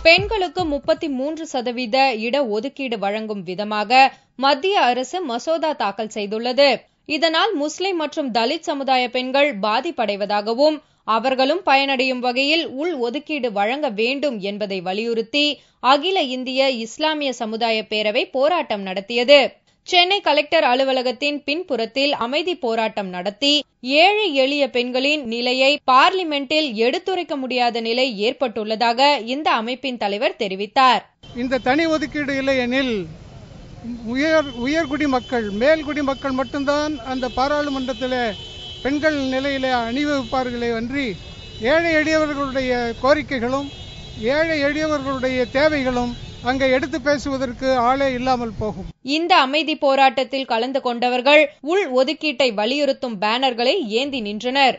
பெண்களுக்கு 33% இடஒதுக்கீடு வழங்கும் விதமாக மத்திய அரசு மசோதா தாக்கல் செய்துள்ளது. இதனால் முஸ்லிம் மற்றும் தலித் சமுதாய பெண்கள் பாதிப்படைவதாகவும் அவர்களும் பயனடையும் வகையில் உள் ஒதுக்கீடு வழங்க வேண்டும் என்பதை வலியுறுத்தி அகில இந்திய இஸ்லாமிய சமுதாய பேரவை போராட்டம் நடத்தியது. சென்னை கலெக்டர் அலுவலகத்தின் பின்புறத்தில் அமைதி போராட்டம் நடத்தி ஏழை எளிய பெண்களின் நிலையை பார்லிமெண்டில் எடுத்துரைக்க முடியாத நிலை ஏற்பட்டுள்ளதாக இந்த அமைப்பின் தலைவர் தெரிவித்தார். இந்த தனி ஒதுக்கீடு இல்லையெனில் உயர்குடி மக்கள், மேல்குடி மக்கள் மட்டும்தான் அந்த பாராளுமன்றத்தில் பெண்கள் நிலையிலே அணிவகுப்பார்களே அன்றி ஏழை எளியவர்களுடைய கோரிக்கைகளும் ஏழை எளியவர்களுடைய தேவைகளும் அங்கே எடுத்து பேசுவதற்கு ஆளே இல்லாமல் போகும். இந்த அமைதி போராட்டத்தில் கலந்து கொண்டவர்கள் உள் ஒதுக்கீட்டை வலியுறுத்தும் பேனர்களை ஏந்தி நின்றனர்.